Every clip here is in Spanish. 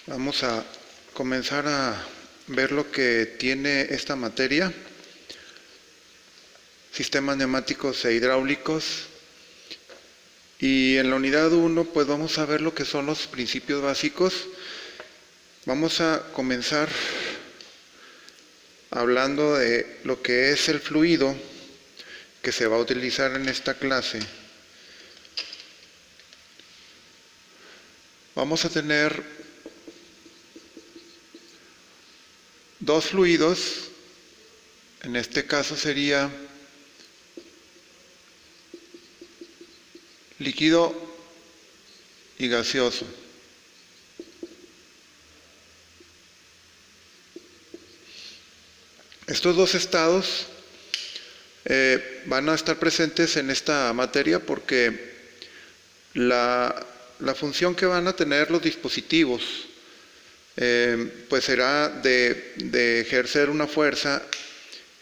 Vamos a comenzar a ver lo que tiene esta materia, sistemas neumáticos e hidráulicos. Y en la unidad 1 pues vamos a ver lo que son los principios básicos. Vamos a comenzar hablando de lo que es el fluido que se va a utilizar en esta clase. Vamos a tener dos fluidos, en este caso sería líquido y gaseoso. Estos dos estados van a estar presentes en esta materia porque la función que van a tener los dispositivos pues será de ejercer una fuerza.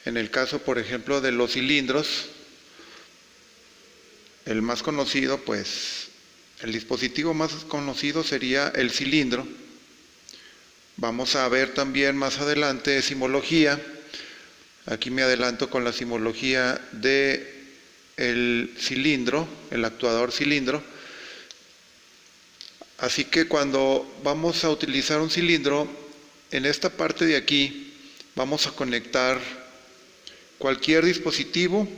En el caso, por ejemplo, de los cilindros, el más conocido, pues el dispositivo más conocido sería el cilindro. Vamos a ver también más adelante simbología. Aquí me adelanto con la simbología de el cilindro, el actuador cilindro. Así que cuando vamos a utilizar un cilindro, en esta parte de aquí vamos a conectar cualquier dispositivo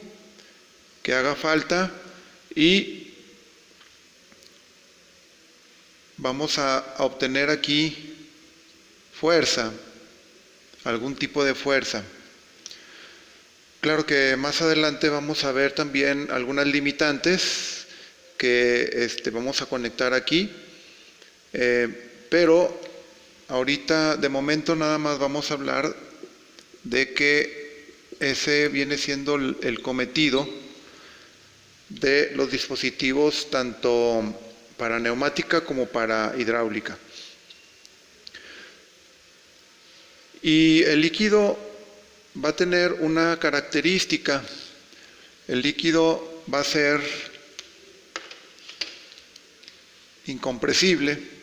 que haga falta y vamos a obtener aquí fuerza, algún tipo de fuerza. Claro que más adelante vamos a ver también algunas limitantes que vamos a conectar aquí, pero ahorita de momento nada más vamos a hablar de que ese viene siendo el cometido de los dispositivos tanto para neumática como para hidráulica. Y el líquido va a tener una característica. El líquido va a ser incompresible.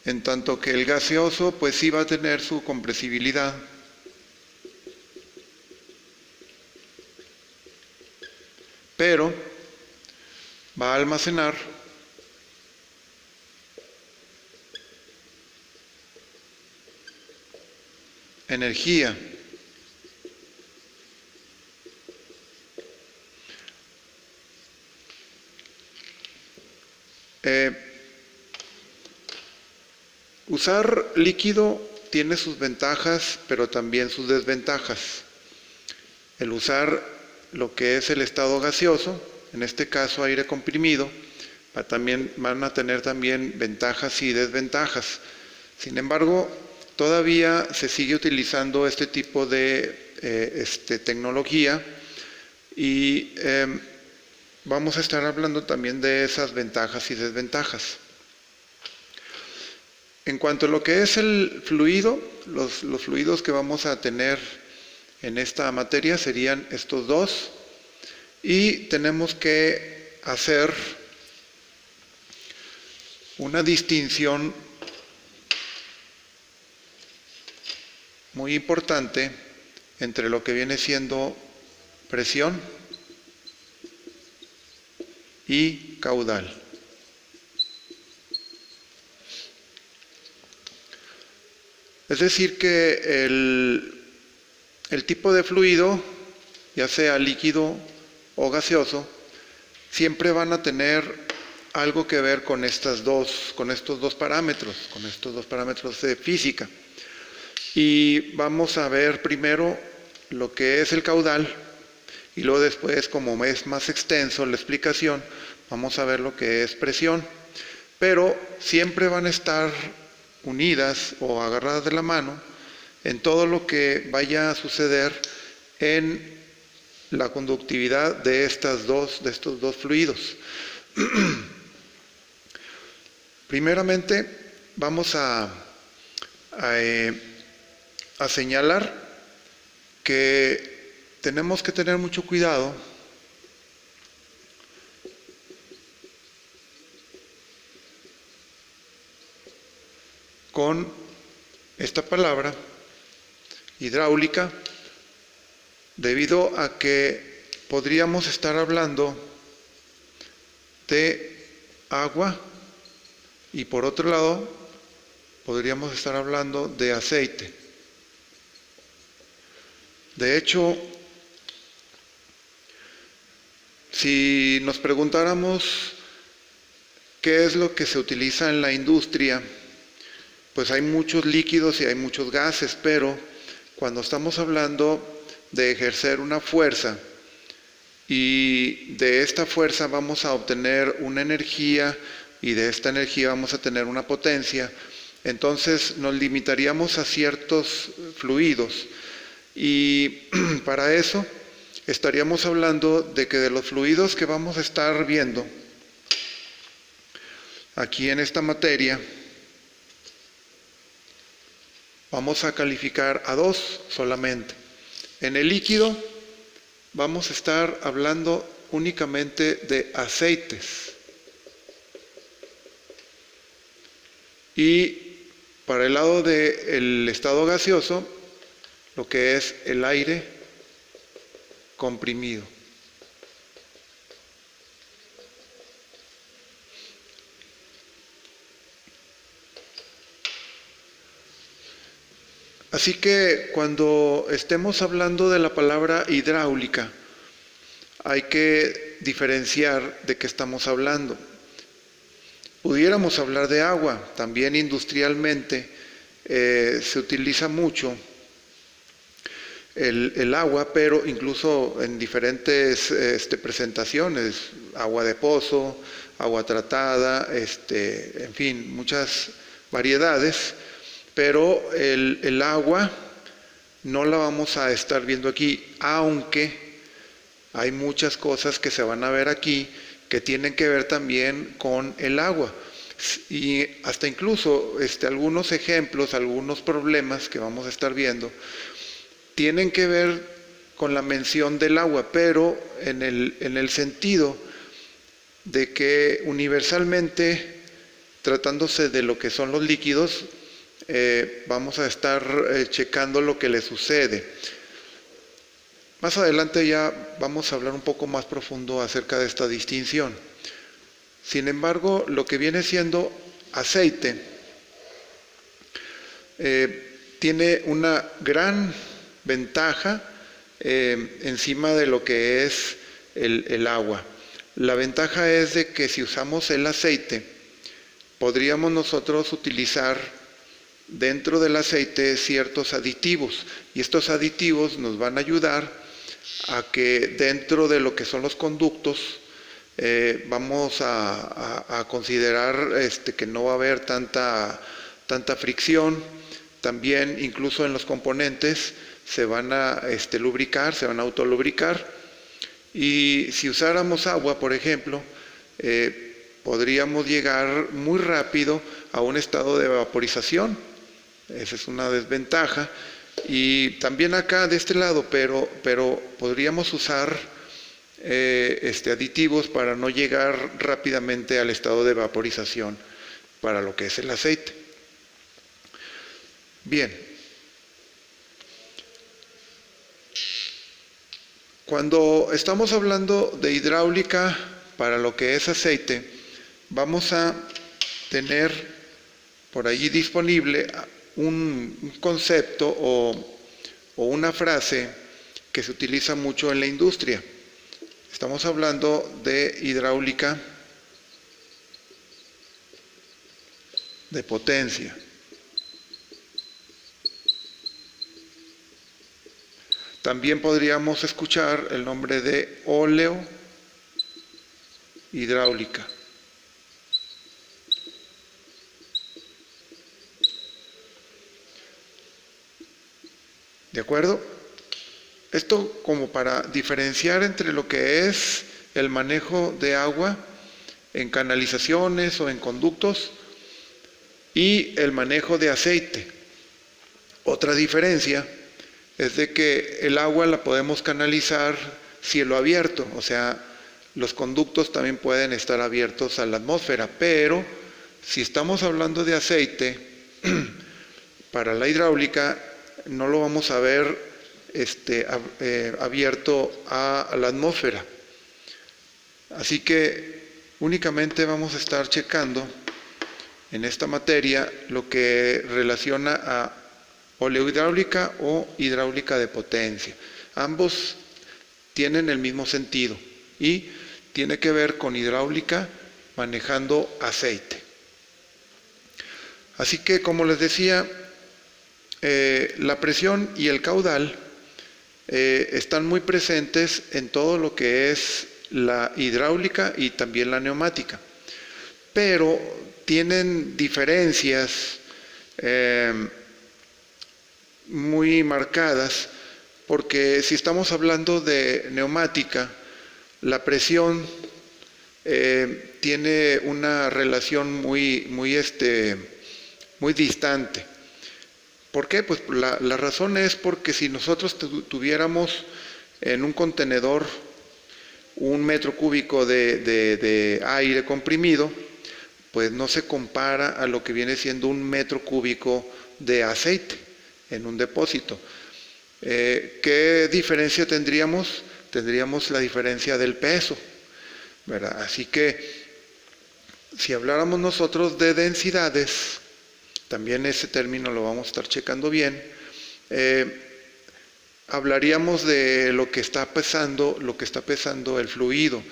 En tanto que el gaseoso pues sí va a tener su compresibilidad. Pero va a almacenar energía. Usar líquido tiene sus ventajas, pero también sus desventajas. El usar lo que es el estado gaseoso, en este caso aire comprimido, también van a tener también ventajas y desventajas. Sin embargo, todavía se sigue utilizando este tipo de tecnología y vamos a estar hablando también de esas ventajas y desventajas. En cuanto a lo que es el fluido, los fluidos que vamos a tener en esta materia serían estos dos y tenemos que hacer una distinción muy importante entre lo que viene siendo presión y caudal. Es decir que el tipo de fluido, ya sea líquido o gaseoso, siempre van a tener algo que ver con estos dos parámetros de física. Y vamos a ver primero lo que es el caudal y luego después, como es más extenso la explicación, vamos a ver lo que es presión. Pero siempre van a estar unidas o agarradas de la mano en todo lo que vaya a suceder en la conductividad de estos dos fluidos. Primeramente vamos a señalar que tenemos que tener mucho cuidado con esta palabra, hidráulica, debido a que podríamos estar hablando de agua y por otro lado podríamos estar hablando de aceite. De hecho, si nos preguntáramos qué es lo que se utiliza en la industria, pues hay muchos líquidos y hay muchos gases, pero cuando estamos hablando de ejercer una fuerza y de esta fuerza vamos a obtener una energía y de esta energía vamos a tener una potencia, entonces nos limitaríamos a ciertos fluidos y para eso estaríamos hablando de que de los fluidos que vamos a estar viendo aquí en esta materia, vamos a calificar a dos solamente. En el líquido vamos a estar hablando únicamente de aceites. Y para el lado del estado gaseoso, lo que es el aire comprimido. Así que cuando estemos hablando de la palabra hidráulica, hay que diferenciar de qué estamos hablando. Pudiéramos hablar de agua, también industrialmente se utiliza mucho el agua, pero incluso en diferentes presentaciones, agua de pozo, agua tratada, en fin, muchas variedades. Pero el agua no la vamos a estar viendo aquí, aunque hay muchas cosas que se van a ver aquí que tienen que ver también con el agua. Y hasta incluso algunos ejemplos, algunos problemas que vamos a estar viendo, tienen que ver con la mención del agua, pero en el sentido de que universalmente, tratándose de lo que son los líquidos, vamos a estar checando lo que le sucede. Más adelante ya vamos a hablar un poco más profundo acerca de esta distinción. Sin embargo, lo que viene siendo aceite tiene una gran ventaja encima de lo que es el agua. La ventaja es de que si usamos el aceite, podríamos nosotros utilizar dentro del aceite ciertos aditivos, y estos aditivos nos van a ayudar a que dentro de lo que son los conductos vamos a considerar que no va a haber tanta fricción. También incluso en los componentes se van a lubricar, se van a autolubricar, y si usáramos agua, por ejemplo, podríamos llegar muy rápido a un estado de vaporización. Esa es una desventaja. Y también acá de este lado, pero podríamos usar aditivos para no llegar rápidamente al estado de vaporización para lo que es el aceite. Bien. Cuando estamos hablando de hidráulica para lo que es aceite, vamos a tener por allí disponible un concepto o una frase que se utiliza mucho en la industria. Estamos hablando de hidráulica de potencia. También podríamos escuchar el nombre de óleo hidráulica. ¿De acuerdo? Esto como para diferenciar entre lo que es el manejo de agua en canalizaciones o en conductos y el manejo de aceite. Otra diferencia es de que el agua la podemos canalizar cielo abierto, o sea, los conductos también pueden estar abiertos a la atmósfera, pero si estamos hablando de aceite, para la hidráulica no lo vamos a ver abierto a la atmósfera. Así que únicamente vamos a estar checando en esta materia lo que relaciona a oleohidráulica o hidráulica de potencia. Ambos tienen el mismo sentido y tiene que ver con hidráulica manejando aceite. Así que, como les decía, la presión y el caudal están muy presentes en todo lo que es la hidráulica y también la neumática, pero tienen diferencias muy marcadas, porque si estamos hablando de neumática, la presión tiene una relación muy distante. ¿Por qué? Pues la razón es porque si nosotros tuviéramos en un contenedor 1 metro cúbico de aire comprimido, pues no se compara a lo que viene siendo 1 metro cúbico de aceite en un depósito. ¿Qué diferencia tendríamos? Tendríamos la diferencia del peso, ¿verdad? Así que si habláramos nosotros de densidades, también ese término lo vamos a estar checando bien, hablaríamos de lo que está pesando el fluido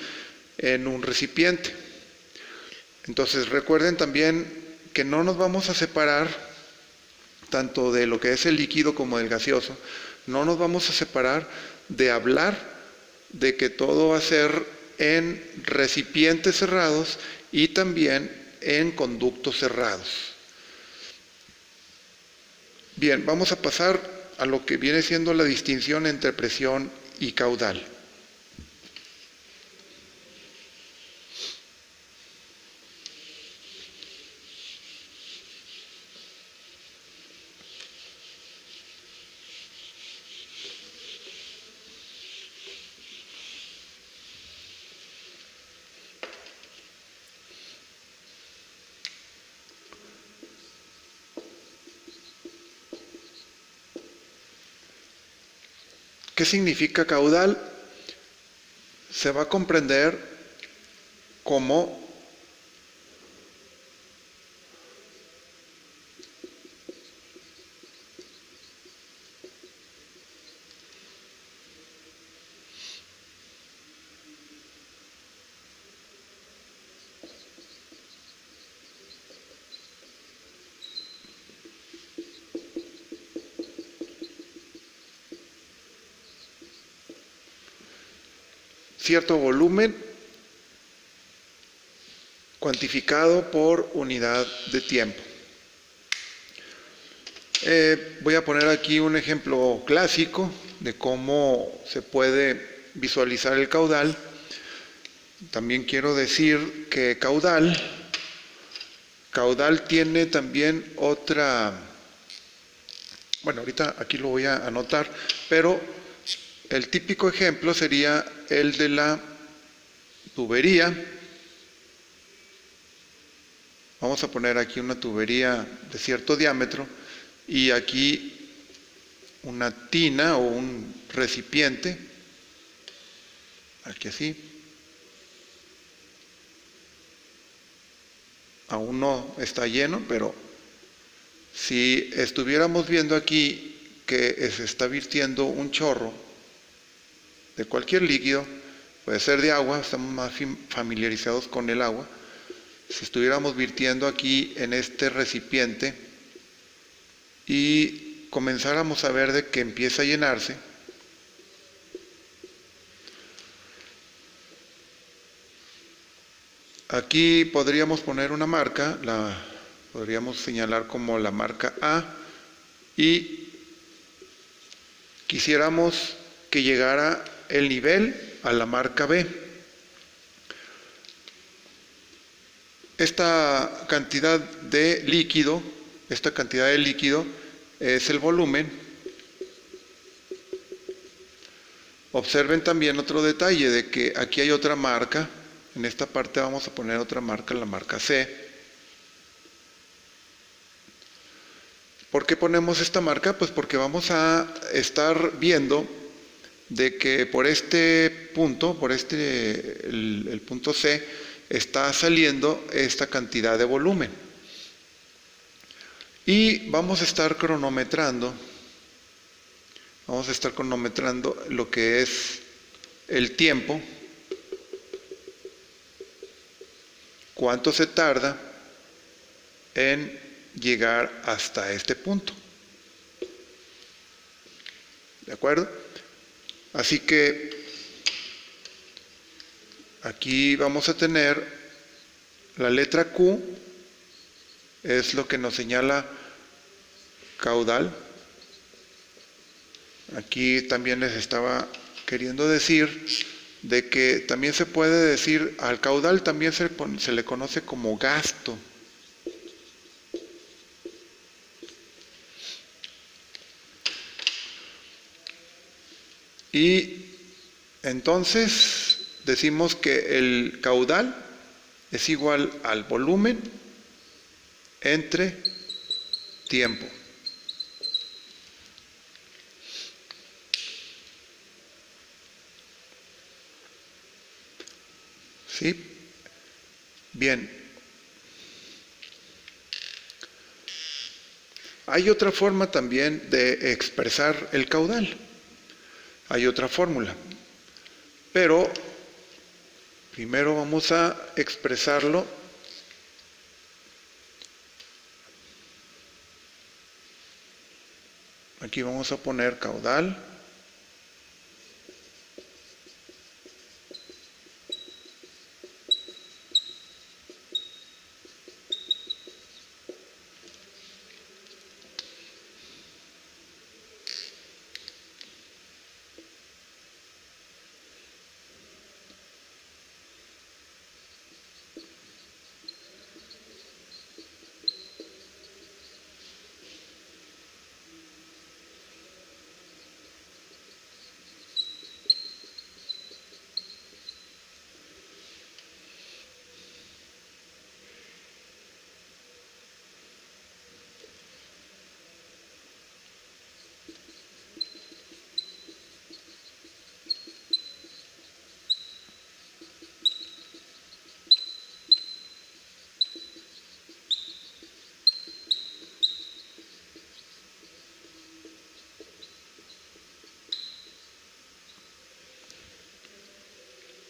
en un recipiente. Entonces recuerden también que no nos vamos a separar tanto de lo que es el líquido como del gaseoso, no nos vamos a separar de hablar de que todo va a ser en recipientes cerrados y también en conductos cerrados. Bien, vamos a pasar a lo que viene siendo la distinción entre presión y caudal. ¿Qué significa caudal? Se va a comprender como cierto volumen cuantificado por unidad de tiempo. Voy a poner aquí un ejemplo clásico de cómo se puede visualizar el caudal. También quiero decir que caudal tiene también otra, bueno, ahorita aquí lo voy a anotar, pero el típico ejemplo sería el de la tubería. Vamos a poner aquí una tubería de cierto diámetro y aquí una tina o un recipiente, aquí así. Aún no está lleno, pero si estuviéramos viendo aquí que se está virtiendo un chorro de cualquier líquido, puede ser de agua, estamos más familiarizados con el agua. Si estuviéramos virtiendo aquí en este recipiente y comenzáramos a ver de que empieza a llenarse, aquí podríamos poner una marca, la podríamos señalar como la marca A, y quisiéramos que llegara el nivel a la marca B. Esta cantidad de líquido es el volumen Observen también otro detalle de que aquí hay otra marca. En esta parte vamos a poner otra marca, la marca C. ¿Por qué ponemos esta marca? Pues porque vamos a estar viendo de que por este punto, el punto C, está saliendo esta cantidad de volumen. Y vamos a estar cronometrando lo que es el tiempo, cuánto se tarda en llegar hasta este punto. ¿De acuerdo? Así que aquí vamos a tener la letra Q, es lo que nos señala caudal. Aquí también les estaba queriendo decir de que también se puede decir, al caudal también se le conoce como gasto. Y entonces decimos que el caudal es igual al volumen entre tiempo. ¿Sí? Bien. Hay otra forma también de expresar el caudal. Hay otra fórmula. Pero primero vamos a expresarlo aquí. Vamos a poner caudal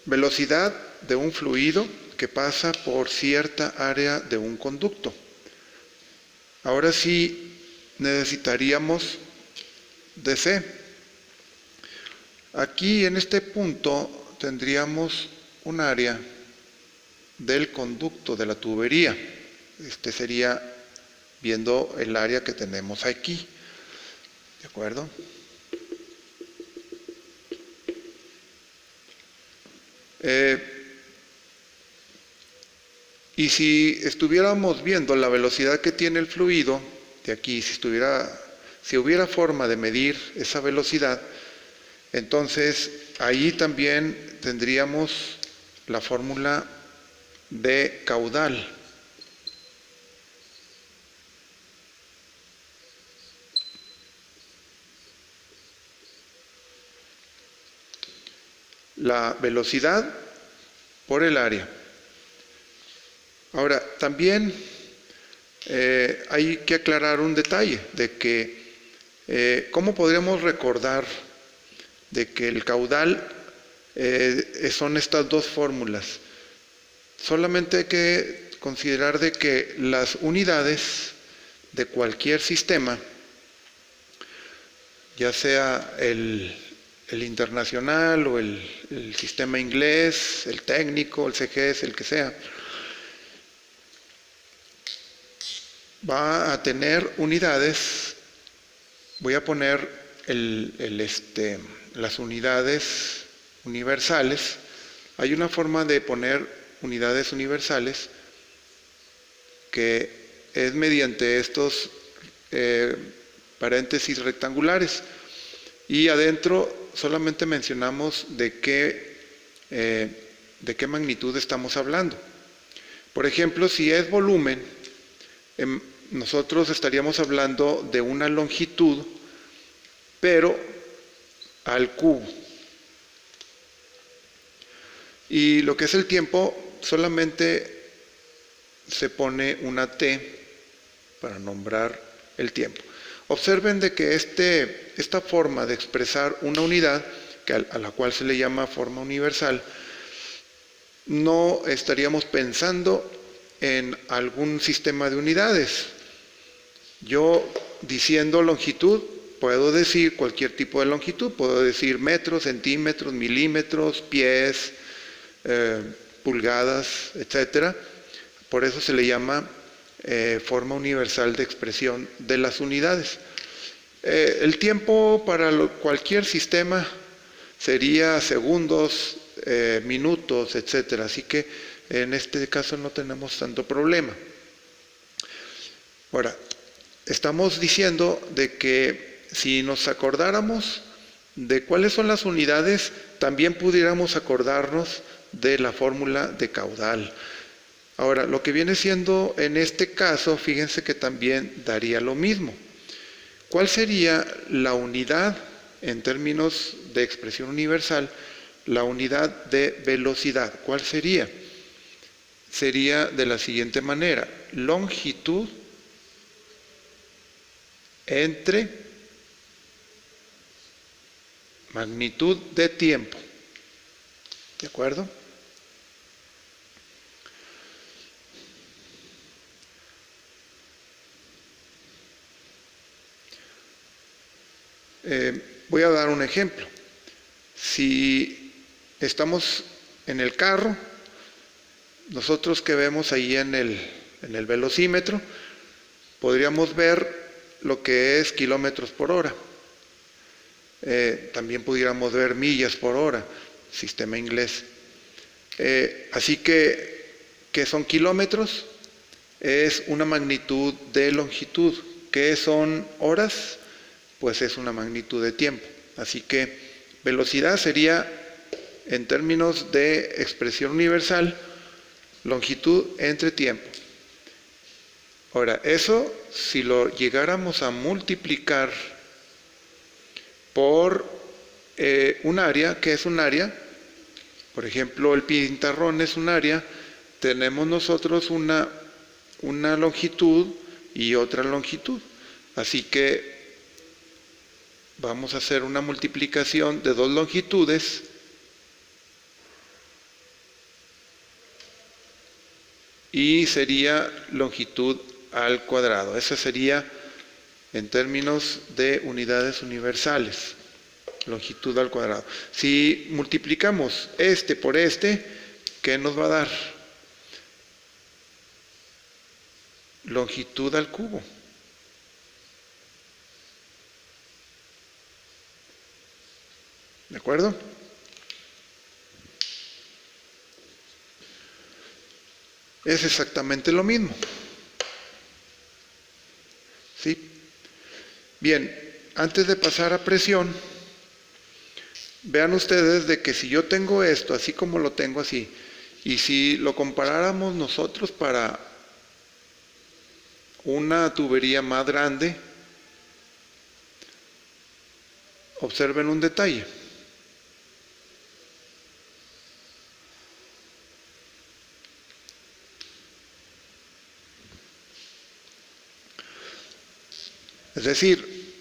velocidad de un fluido que pasa por cierta área de un conducto. Ahora sí necesitaríamos DC. Aquí en este punto tendríamos un área del conducto de la tubería. Este sería viendo el área que tenemos aquí. ¿De acuerdo? Y si estuviéramos viendo la velocidad que tiene el fluido, de aquí, si hubiera forma de medir esa velocidad, entonces ahí también tendríamos la fórmula de caudal. La velocidad por el área. Ahora, también hay que aclarar un detalle de que ¿cómo podríamos recordar de que el caudal son estas dos fórmulas? Solamente hay que considerar de que las unidades de cualquier sistema, ya sea el internacional o el sistema inglés, el técnico, el CGS, el que sea, va a tener unidades. Voy a poner las unidades universales. Hay una forma de poner unidades universales que es mediante estos paréntesis rectangulares, y adentro solamente mencionamos de qué magnitud estamos hablando. Por ejemplo, si es volumen, nosotros estaríamos hablando de una longitud, pero al cubo. Y lo que es el tiempo, solamente se pone una T para nombrar el tiempo. Observen de que esta forma de expresar una unidad, a la cual se le llama forma universal, no estaríamos pensando en algún sistema de unidades. Yo, diciendo longitud, puedo decir cualquier tipo de longitud, puedo decir metros, centímetros, milímetros, pies, pulgadas, etc. Por eso se le llama forma universal de expresión de las unidades. El tiempo para cualquier sistema sería segundos, minutos, etc. Así que en este caso no tenemos tanto problema. Ahora, estamos diciendo de que si nos acordáramos de cuáles son las unidades, también pudiéramos acordarnos de la fórmula de caudal. Ahora, lo que viene siendo en este caso, fíjense que también daría lo mismo. ¿Cuál sería la unidad en términos de expresión universal? La unidad de velocidad. ¿Cuál sería? Sería de la siguiente manera: longitud entre magnitud de tiempo. ¿De acuerdo? Voy a dar un ejemplo. Si estamos en el carro, nosotros que vemos ahí en el velocímetro, podríamos ver lo que es kilómetros por hora. También pudiéramos ver millas por hora, sistema inglés. Así que, ¿qué son kilómetros? Es una magnitud de longitud. ¿Qué son horas? Pues es una magnitud de tiempo. Así que velocidad sería, en términos de expresión universal, longitud entre tiempo. Ahora, eso si lo llegáramos a multiplicar por un área, ¿qué es un área? Por ejemplo, el pintarrón es un área. Tenemos nosotros una longitud y otra longitud. Así que vamos a hacer una multiplicación de dos longitudes y sería longitud al cuadrado. Esa sería en términos de unidades universales, longitud al cuadrado. Si multiplicamos este por este, ¿qué nos va a dar? Longitud al cubo. ¿De acuerdo? Es exactamente lo mismo. ¿Sí? Bien, antes de pasar a presión, vean ustedes de que si yo tengo esto, así como lo tengo así, y si lo comparáramos nosotros para una tubería más grande, observen un detalle. Es decir,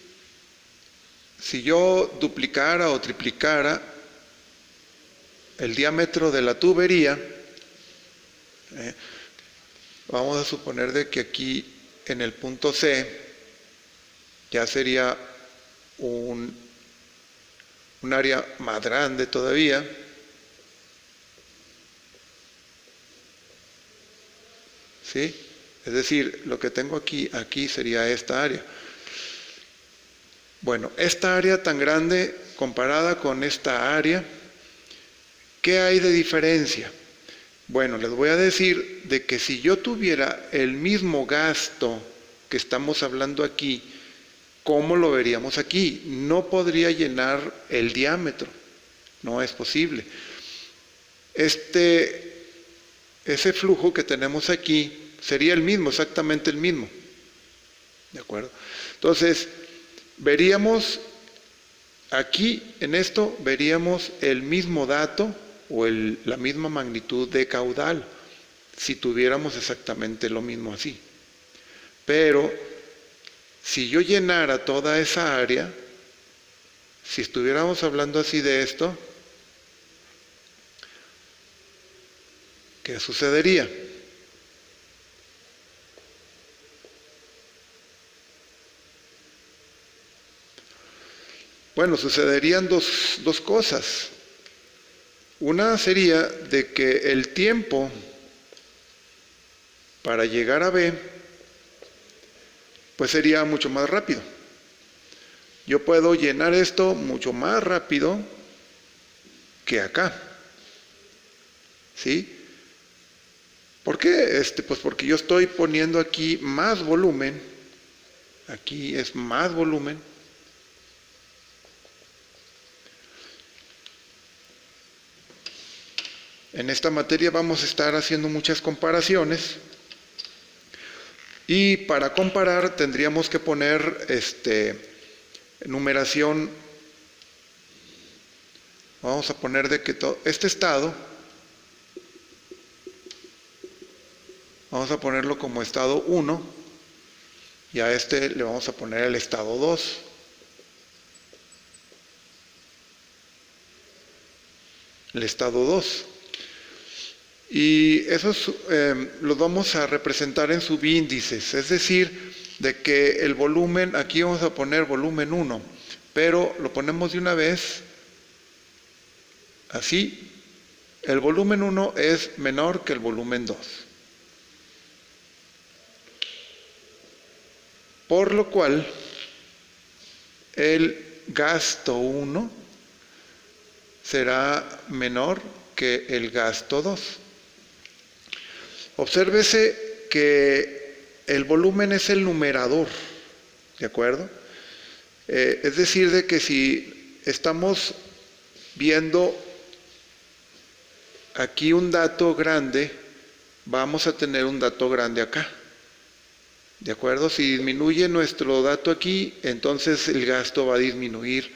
si yo duplicara o triplicara el diámetro de la tubería, vamos a suponer de que aquí en el punto C ya sería un área más grande todavía. ¿Sí? Es decir, lo que tengo aquí sería esta área. Bueno, esta área tan grande comparada con esta área, ¿qué hay de diferencia? Bueno, les voy a decir de que si yo tuviera el mismo gasto que estamos hablando aquí ¿Cómo lo veríamos aquí? No podría llenar el diámetro, no es posible. Ese flujo que tenemos aquí sería el mismo, exactamente el mismo. ¿De acuerdo? Entonces, veríamos aquí, en esto, veríamos el mismo dato o la misma magnitud de caudal, si tuviéramos exactamente lo mismo así. Pero, si yo llenara toda esa área, si estuviéramos hablando así de esto, ¿qué sucedería? Bueno, sucederían dos cosas. Una sería de que el tiempo para llegar a B, pues sería mucho más rápido. Yo puedo llenar esto mucho más rápido que acá. ¿Sí? ¿Por qué? Pues porque yo estoy poniendo aquí más volumen. Aquí es más volumen. En esta materia vamos a estar haciendo muchas comparaciones. Y para comparar tendríamos que poner numeración. Vamos a poner de que este estado, vamos a ponerlo como estado 1 y a este le vamos a poner el estado 2. El estado 2. Y esos los vamos a representar en subíndices, es decir, de que el volumen, aquí vamos a poner volumen 1, pero lo ponemos de una vez, así, el volumen 1 es menor que el volumen 2. Por lo cual, el gasto 1 será menor que el gasto 2. Obsérvese que el volumen es el numerador, ¿de acuerdo? Es decir, de que si estamos viendo aquí un dato grande, vamos a tener un dato grande acá. ¿De acuerdo? Si disminuye nuestro dato aquí, entonces el gasto va a disminuir.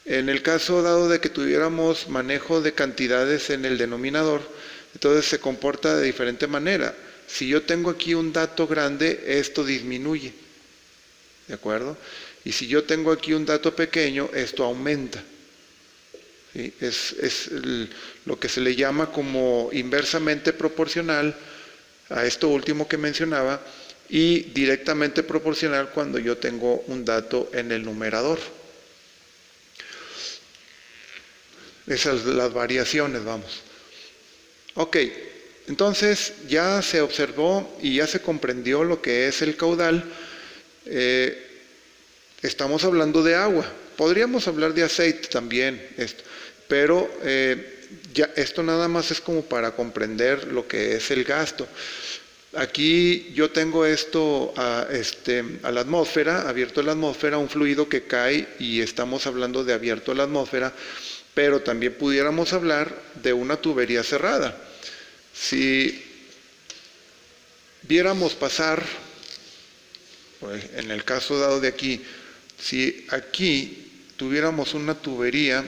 En el caso dado de que tuviéramos manejo de cantidades en el denominador, entonces se comporta de diferente manera. Si yo tengo aquí un dato grande, esto disminuye. ¿De acuerdo? Y si yo tengo aquí un dato pequeño, esto aumenta. ¿Sí? Es lo que se le llama como inversamente proporcional a esto último que mencionaba y directamente proporcional cuando yo tengo un dato en el numerador. Esas las variaciones, vamos. Ok, entonces ya se observó y ya se comprendió lo que es el caudal. Estamos hablando de agua. Podríamos hablar de aceite también, pero ya esto nada más es como para comprender lo que es el gasto. Aquí yo tengo esto a la atmósfera, abierto a la atmósfera, un fluido que cae y estamos hablando de abierto a la atmósfera, pero también pudiéramos hablar de una tubería cerrada. Si viéramos pasar, pues, en el caso dado de aquí, si aquí tuviéramos una tubería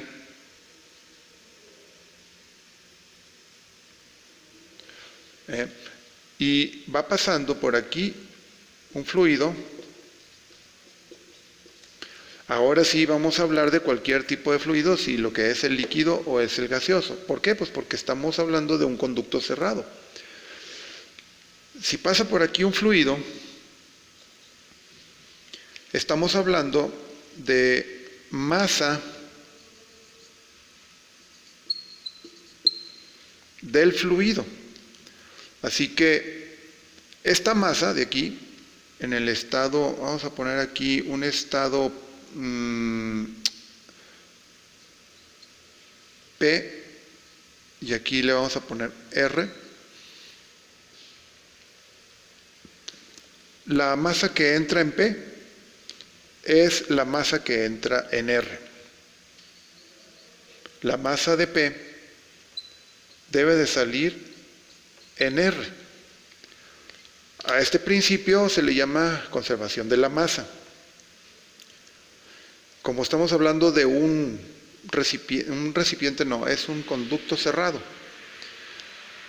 y va pasando por aquí un fluido, ahora sí vamos a hablar de cualquier tipo de fluido, si lo que es el líquido o es el gaseoso. ¿Por qué? Pues porque estamos hablando de un conducto cerrado. Si pasa por aquí un fluido, estamos hablando de masa del fluido. Así que esta masa de aquí, en el estado, vamos a poner aquí un estado P, y aquí le vamos a poner R. La masa que entra en P es la masa que entra en R. La masa de P debe de salir en R. A este principio se le llama conservación de la masa. Como estamos hablando de un recipiente no, es un conducto cerrado.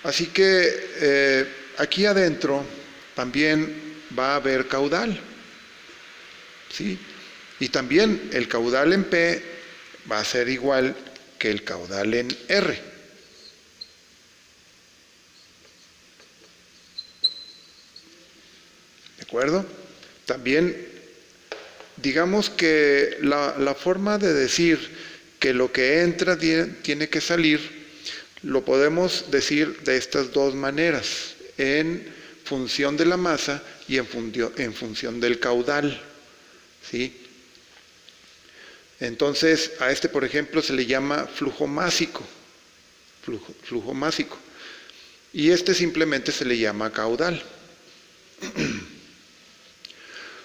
Así que aquí adentro también va a haber caudal, ¿sí? Y también el caudal en P va a ser igual que el caudal en R. ¿De acuerdo? También, digamos que la forma de decir que lo que entra tiene que salir, lo podemos decir de estas dos maneras, en función de la masa y en función del caudal, ¿sí? Entonces, a este, por ejemplo, se le llama flujo másico, y este simplemente se le llama caudal.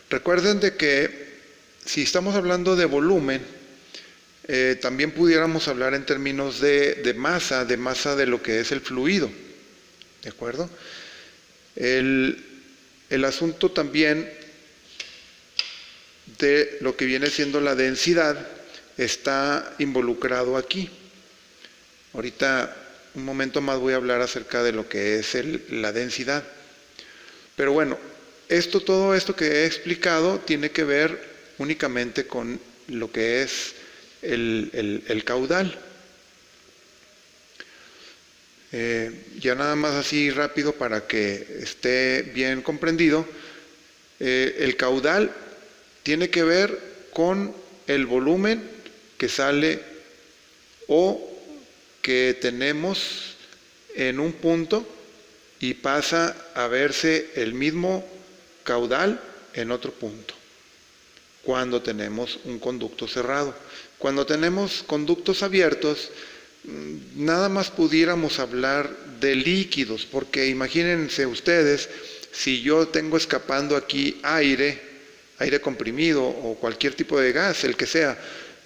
Recuerden de que si estamos hablando de volumen, también pudiéramos hablar en términos de masa de lo que es el fluido, ¿de acuerdo? El asunto también de lo que viene siendo la densidad está involucrado aquí. Ahorita, un momento más, voy a hablar acerca de lo que es la densidad. Pero bueno, todo esto que he explicado tiene que ver únicamente con lo que es el caudal. Ya nada más así rápido para que esté bien comprendido, el caudal tiene que ver con el volumen que sale o que tenemos en un punto y pasa a verse el mismo caudal en otro punto, cuando tenemos un conducto cerrado. Cuando tenemos conductos abiertos, nada más pudiéramos hablar de líquidos, porque imagínense ustedes, si yo tengo escapando aquí aire comprimido o cualquier tipo de gas, el que sea,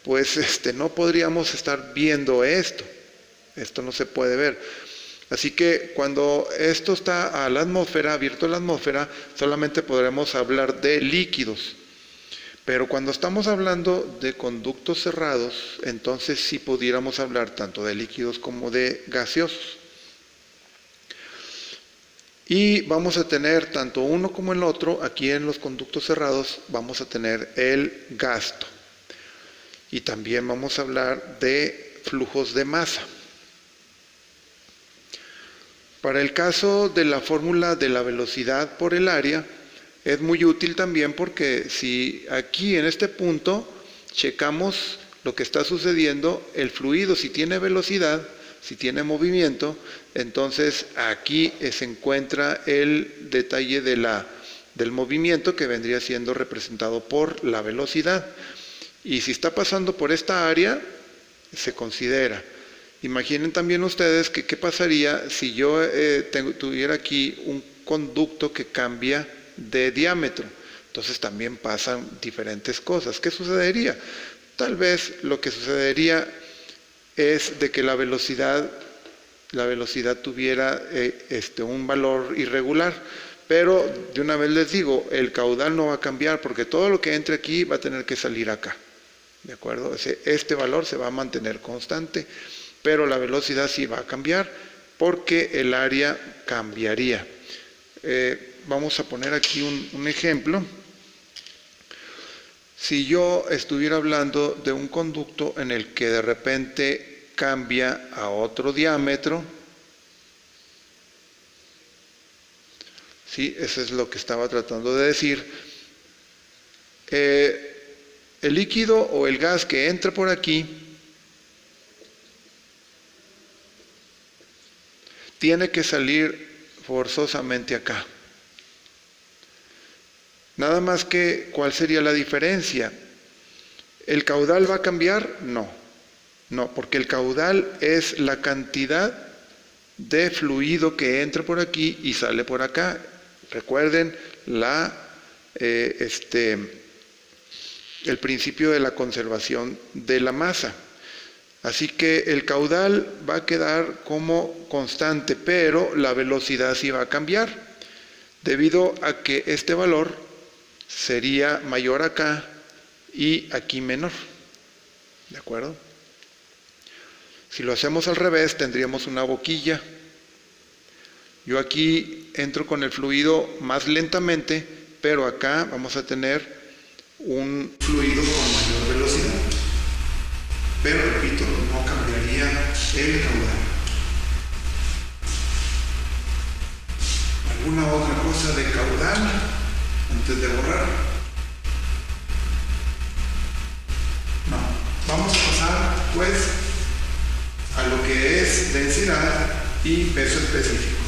pues no podríamos estar viendo esto no se puede ver. Así que cuando esto está a la atmósfera, abierto a la atmósfera, solamente podremos hablar de líquidos. Pero cuando estamos hablando de conductos cerrados, entonces sí pudiéramos hablar tanto de líquidos como de gaseosos. Y vamos a tener tanto uno como el otro, aquí en los conductos cerrados vamos a tener el gasto. Y también vamos a hablar de flujos de masa. Para el caso de la fórmula de la velocidad por el área, es muy útil también porque si aquí en este punto checamos lo que está sucediendo, el fluido si tiene velocidad, si tiene movimiento, entonces aquí se encuentra el detalle del movimiento que vendría siendo representado por la velocidad. Y si está pasando por esta área, se considera. Imaginen también ustedes que qué pasaría si yo tuviera aquí un conducto que cambia de diámetro. Entonces también pasan diferentes cosas. ¿Qué sucedería? Tal vez lo que sucedería es de que la velocidad tuviera un valor irregular. Pero de una vez les digo, el caudal no va a cambiar porque todo lo que entre aquí va a tener que salir acá. ¿De acuerdo? Este valor se va a mantener constante, pero la velocidad sí va a cambiar porque el área cambiaría. Vamos a poner aquí un ejemplo. Si yo estuviera hablando de un conducto en el que de repente cambia a otro diámetro, ¿sí? Eso es lo que estaba tratando de decir. El líquido o el gas que entra por aquí tiene que salir forzosamente acá. Nada más que, ¿cuál sería la diferencia? ¿El caudal va a cambiar? No, porque el caudal es la cantidad de fluido que entra por aquí y sale por acá. Recuerden el principio de la conservación de la masa. Así que el caudal va a quedar como constante, pero la velocidad sí va a cambiar, debido a que este valor sería mayor acá y aquí menor. ¿De acuerdo? Si lo hacemos al revés, tendríamos una boquilla. Yo aquí entro con el fluido más lentamente, pero acá vamos a tener un fluido con mayor velocidad. Pero repito, no cambiaría el caudal. ¿Alguna otra cosa de caudal antes de borrar? No. Vamos a pasar pues a lo que es densidad y peso específico.